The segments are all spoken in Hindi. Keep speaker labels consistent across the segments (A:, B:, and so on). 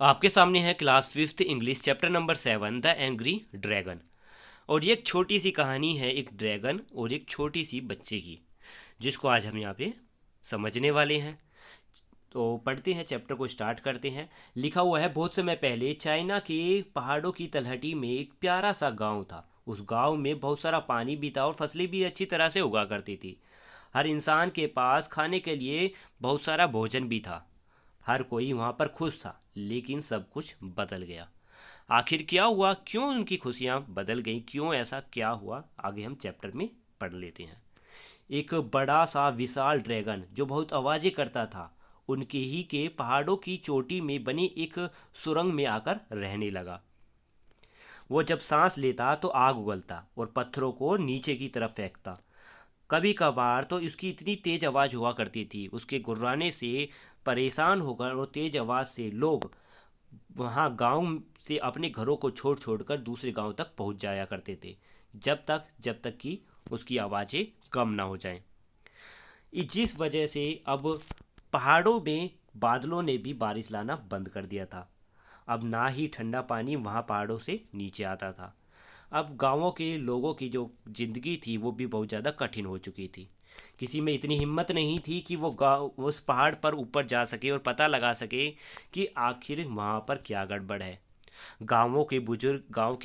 A: आपके सामने है class fifth English chapter number 7 the angry dragon. और ये एक छोटी सी कहानी है एक ड्रैगन और एक छोटी सी बच्चे की, जिसको आज हम यहाँ पे समझने वाले हैं। तो पढ़ते हैं, चैप्टर को स्टार्ट करते हैं। लिखा हुआ है, बहुत समय पहले चाइना के पहाड़ों की तलहटी में एक प्यारा सा गांव था। उस गांव में बहुत सारा पानी भी था और फसलें भी अच्छी तरह से उगा करती थी। हर इंसान के पास खाने के लिए बहुत सारा भोजन भी था। हर कोई वहाँ पर खुश था, लेकिन सब कुछ बदल गया। आखिर क्या हुआ, क्यों उनकी खुशियाँ बदल गई, क्यों ऐसा क्या हुआ, आगे हम चैप्टर में पढ़ लेते हैं। एक बड़ा सा विशाल ड्रैगन जो बहुत आवाज़ें करता था, उनके ही के पहाड़ों की चोटी में बनी एक सुरंग में आकर रहने लगा। वो जब सांस लेता तो आग उगलता और पत्थरों को नीचे की तरफ फेंकता। कभी कभार तो उसकी इतनी तेज आवाज़ हुआ करती थी, उसके गुर्राने से परेशान होकर और तेज आवाज़ से लोग वहाँ गांव से अपने घरों को छोड़ छोड़कर दूसरे गांव तक पहुँच जाया करते थे, जब तक कि उसकी आवाज़ें कम ना हो जाएं। जिस वजह से अब पहाड़ों में बादलों ने भी बारिश लाना बंद कर दिया था। अब ना ही ठंडा पानी वहाँ पहाड़ों से नीचे आता था। अब गांवों के लोगों की जो ज़िंदगी थी वो भी बहुत ज़्यादा कठिन हो चुकी थी। किसी में इतनी हिम्मत नहीं थी कि वो गाँव उस पहाड़ पर ऊपर जा सके और पता लगा सके कि आखिर वहाँ पर क्या गड़बड़ है। गांव के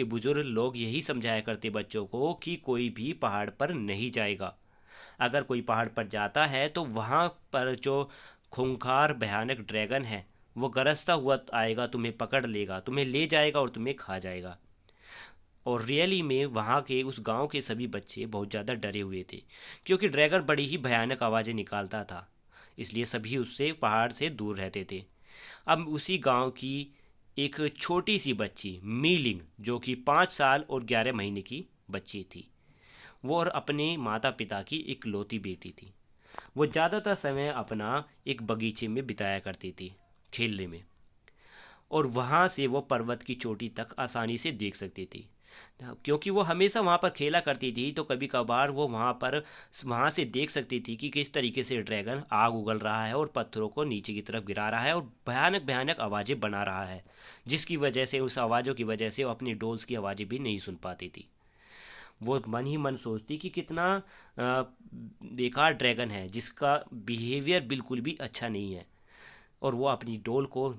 A: बुजुर्ग लोग यही समझाया करते बच्चों को कि कोई भी पहाड़ पर नहीं जाएगा। अगर कोई पहाड़ पर जाता है तो वहाँ पर जो खूंखार भयानक ड्रैगन है वो गरजता हुआ आएगा, तुम्हें पकड़ लेगा, तुम्हें ले जाएगा और तुम्हें खा जाएगा। और रियली में वहाँ के उस गांव के सभी बच्चे बहुत ज़्यादा डरे हुए थे, क्योंकि ड्रैगन बड़ी ही भयानक आवाज़ें निकालता था। इसलिए सभी उससे पहाड़ से दूर रहते थे। अब उसी गांव की एक छोटी सी बच्ची मीलिंग, जो कि 5 साल और 11 महीने की बच्ची थी, वो और अपने माता पिता की इकलौती बेटी थी। वो ज़्यादातर समय अपना एक बगीचे में बिताया करती थी, खेलने में। और वहाँ से वो पर्वत की चोटी तक आसानी से देख सकती थी, क्योंकि वो हमेशा वहाँ पर खेला करती थी। तो कभी कभार वो वहाँ से देख सकती थी कि किस तरीके से ड्रैगन आग उगल रहा है और पत्थरों को नीचे की तरफ गिरा रहा है और भयानक भयानक आवाज़ें बना रहा है, जिसकी वजह से उस आवाज़ों की वजह से वो अपनी डोल्स की आवाज़ें भी नहीं सुन पाती थी। वो मन ही मन सोचती कि कितना बेकार ड्रैगन है, जिसका बिहेवियर बिल्कुल भी अच्छा नहीं है। और वो अपनी डोल को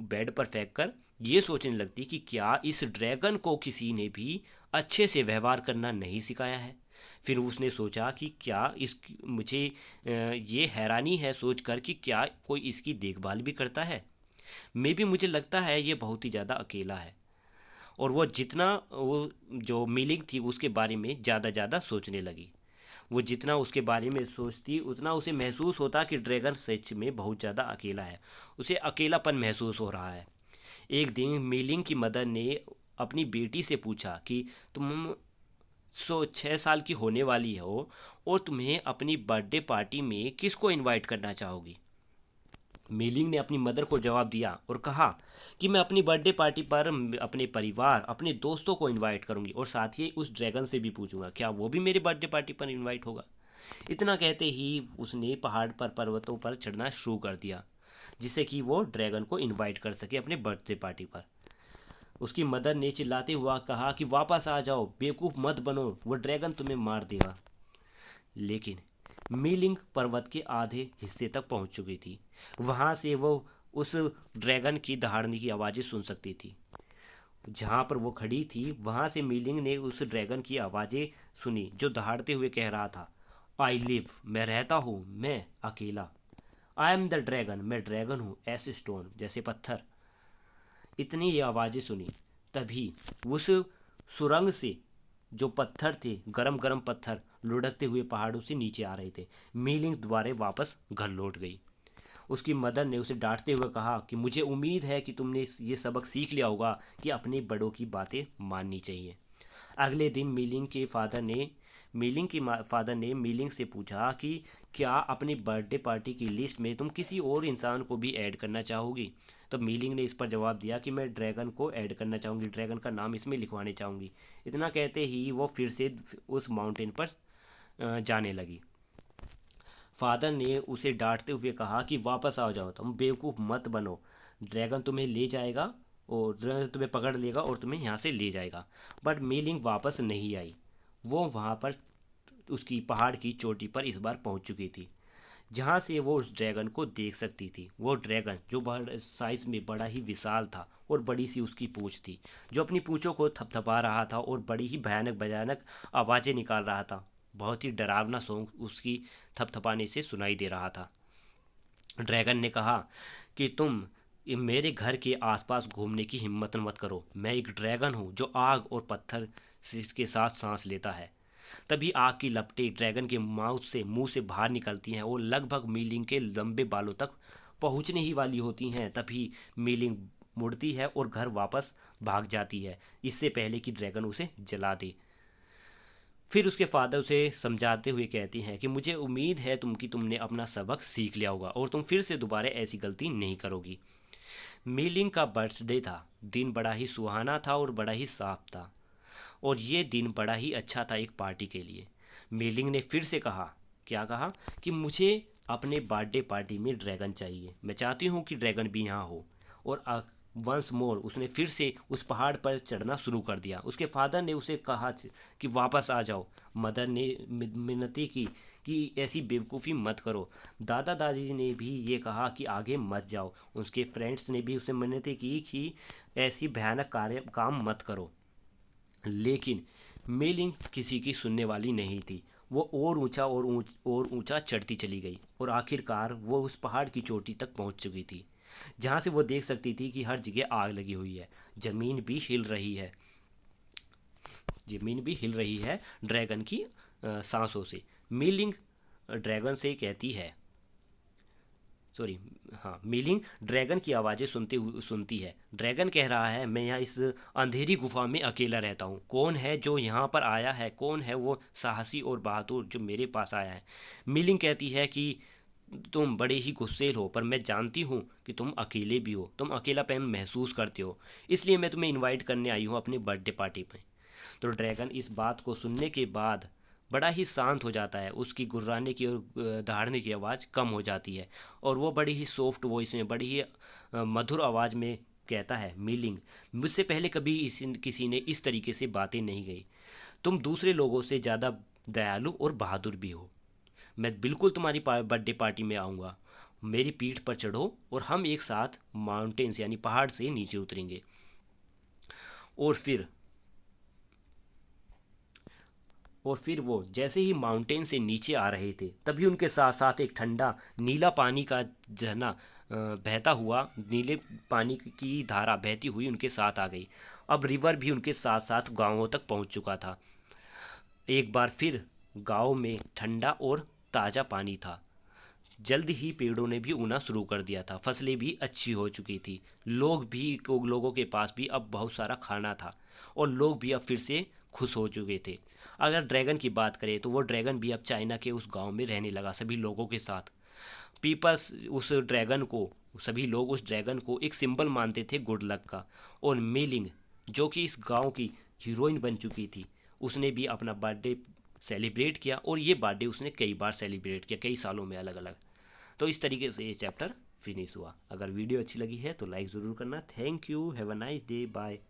A: बेड पर फेंक कर ये सोचने लगती कि क्या इस ड्रैगन को किसी ने भी अच्छे से व्यवहार करना नहीं सिखाया है। फिर उसने सोचा कि क्या इस मुझे ये हैरानी है सोचकर कि क्या कोई इसकी देखभाल भी करता है। मे भी मुझे लगता है ये बहुत ही ज़्यादा अकेला है। और वो जो मीलिंग थी उसके बारे में ज़्यादा सोचने लगी। वो जितना उसके बारे में सोचती उतना उसे महसूस होता कि ड्रैगन सच में बहुत ज़्यादा अकेला है, उसे अकेलापन महसूस हो रहा है। एक दिन मीलिंग की मदर ने अपनी बेटी से पूछा कि तुम 6 साल की होने वाली हो और तुम्हें अपनी बर्थडे पार्टी में किसको इनवाइट करना चाहोगी। मीलिंग ने अपनी मदर को जवाब दिया और कहा कि मैं अपनी बर्थडे पार्टी पर अपने परिवार, अपने दोस्तों को इनवाइट करूंगी और साथ ही उस ड्रैगन से भी पूछूंगा क्या वो भी मेरी बर्थडे पार्टी पर इनवाइट होगा। इतना कहते ही उसने पहाड़ पर पर्वतों पर चढ़ना शुरू कर दिया, जिससे कि वो ड्रैगन को इनवाइट कर सके अपने बर्थडे पार्टी पर। उसकी मदर ने चिल्लाते हुआ कहा कि वापस आ जाओ, बेवकूफ़ मत बनो, वो ड्रैगन तुम्हें मार देगा। लेकिन मीलिंग पर्वत के आधे हिस्से तक पहुंच चुकी थी। वहां से वो उस ड्रैगन की दहाड़ने की आवाज़ें सुन सकती थी। जहाँ पर वो खड़ी थी वहाँ से मीलिंग ने उस ड्रैगन की आवाज़ें सुनी, जो दहाड़ते हुए कह रहा था, आई लिव, मैं रहता हूँ, मैं अकेला। आई एम द ड्रैगन, मैं ड्रैगन हूँ, एस स्टोन, जैसे पत्थर। इतनी ये आवाज़ें सुनी, तभी उस सुरंग से जो पत्थर थे, गरम गरम पत्थर लुढ़कते हुए पहाड़ों से नीचे आ रहे थे। मीलिंग दोबारा वापस घर लौट गई। उसकी मदर ने उसे डांटते हुए कहा कि मुझे उम्मीद है कि तुमने ये सबक सीख लिया होगा कि अपने बड़ों की बातें माननी चाहिए। अगले दिन मीलिंग के फादर ने मीलिंग से पूछा कि क्या अपनी बर्थडे पार्टी की लिस्ट में तुम किसी और इंसान को भी ऐड करना चाहोगी। तो मीलिंग ने इस पर जवाब दिया कि मैं ड्रैगन को ऐड करना चाहूँगी, ड्रैगन का नाम इसमें लिखवाने चाहूँगी। इतना कहते ही वो फिर से उस माउंटेन पर जाने लगी। फादर ने उसे डांटते हुए कहा कि वापस आ जाओ, तुम बेवकूफ़ मत बनो। ड्रैगन तुम्हें ले जाएगा और ड्रैगन तुम्हें पकड़ लेगा और तुम्हें यहाँ से ले जाएगा। बट मीलिंग वापस नहीं आई। वो वहाँ पर उसकी पहाड़ की चोटी पर इस बार पहुँच चुकी थी, जहाँ से वो उस ड्रैगन को देख सकती थी। वो ड्रैगन जो बड़ा साइज़ में बड़ा ही विशाल था और बड़ी सी उसकी पूँछ थी, जो अपनी पूँछों को थपथपा रहा था और बड़ी ही भयानक भयानक आवाज़ें निकाल रहा था। बहुत ही डरावना सॉन्ग उसकी थपथपाने से सुनाई दे रहा था। ड्रैगन ने कहा कि तुम ये मेरे घर के आसपास घूमने की हिम्मत मत करो। मैं एक ड्रैगन हूँ जो आग और पत्थर के साथ सांस लेता है। तभी आग की लपटें ड्रैगन के मुंह से बाहर निकलती हैं और लगभग मीलिंग के लंबे बालों तक पहुंचने ही वाली होती हैं। तभी मीलिंग मुड़ती है और घर वापस भाग जाती है, इससे पहले कि ड्रैगन उसे जला दे। फिर उसके फादर उसे समझाते हुए कहती हैं कि मुझे उम्मीद है तुमने अपना सबक सीख लिया होगा और तुम फिर से दोबारा ऐसी गलती नहीं करोगी। मीलिंग का बर्थडे था। दिन बड़ा ही सुहाना था और बड़ा ही साफ था, और ये दिन बड़ा ही अच्छा था एक पार्टी के लिए। मीलिंग ने फिर से कहा, क्या कहा, कि मुझे अपने बर्थडे पार्टी में ड्रैगन चाहिए। मैं चाहती हूँ कि ड्रैगन भी यहाँ हो। और वंस मोर उसने फिर से उस पहाड़ पर चढ़ना शुरू कर दिया। उसके फादर ने उसे कहा कि वापस आ जाओ। मदर ने मिन्नती की कि ऐसी बेवकूफ़ी मत करो। दादा दादी ने भी ये कहा कि आगे मत जाओ। उसके फ्रेंड्स ने भी उसे मिन्नती की कि ऐसी भयानक काम मत करो। लेकिन मेलिंग किसी की सुनने वाली नहीं थी। वो और ऊंचा और ऊंचा चढ़ती चली गई और आखिरकार वो उस पहाड़ की चोटी तक पहुंच चुकी थी, जहां से वो देख सकती थी कि हर जगह आग लगी हुई है। ज़मीन भी हिल रही है। ज़मीन भी हिल रही है ड्रैगन की सांसों से। मीलिंग ड्रैगन से कहती है, सॉरी, हाँ, मीलिंग ड्रैगन की आवाज़ें सुनती है। ड्रैगन कह रहा है, मैं यहाँ इस अंधेरी गुफा में अकेला रहता हूँ। कौन है जो यहाँ पर आया है? कौन है वो साहसी और बहादुर जो मेरे पास आया है? मीलिंग कहती है कि तुम बड़े ही गुस्सेल हो, पर मैं जानती हूँ कि तुम अकेले भी हो। तुम अकेलापन महसूस करते हो, इसलिए मैं तुम्हें इनवाइट करने आई हूँ अपनी बर्थडे पार्टी में। तो ड्रैगन इस बात को सुनने के बाद बड़ा ही शांत हो जाता है। उसकी गुर्राने की और दहाड़ने की आवाज़ कम हो जाती है और वो बड़ी ही सॉफ्ट वॉइस में, बड़ी ही मधुर आवाज़ में कहता है, मीलिंग, मुझसे पहले कभी किसी ने इस तरीके से बातें नहीं कही। तुम दूसरे लोगों से ज़्यादा दयालु और बहादुर भी हो। मैं बिल्कुल तुम्हारी बर्थडे पार्टी में आऊँगा। मेरी पीठ पर चढ़ो और हम एक साथ माउंटेन्स यानी पहाड़ से नीचे उतरेंगे। और फिर वो जैसे ही माउंटेन से नीचे आ रहे थे, तभी उनके साथ साथ एक ठंडा नीला पानी का झरना बहता हुआ, नीले पानी की धारा बहती हुई उनके साथ आ गई। अब रिवर भी उनके साथ साथ गांवों तक पहुंच चुका था। एक बार फिर गांव में ठंडा और ताज़ा पानी था। जल्द ही पेड़ों ने भी उगना शुरू कर दिया था। फसलें भी अच्छी हो चुकी थी। लोगों के पास भी अब बहुत सारा खाना था और लोग भी अब फिर से खुश हो चुके थे। अगर ड्रैगन की बात करें तो वो ड्रैगन भी अब चाइना के उस गांव में रहने लगा सभी लोगों के साथ। पीपल्स उस ड्रैगन को सभी लोग उस ड्रैगन को एक सिंबल मानते थे गुड लक का। और मीलिंग, जो कि इस गांव की हीरोइन बन चुकी थी, उसने भी अपना बर्थडे सेलिब्रेट किया। और ये बर्थडे उसने कई बार सेलिब्रेट किया, कई सालों में अलग अलग। तो इस तरीके से ये चैप्टर फिनिश हुआ। अगर वीडियो अच्छी लगी है तो लाइक ज़रूर करना। Thank you, have a nice day, bye.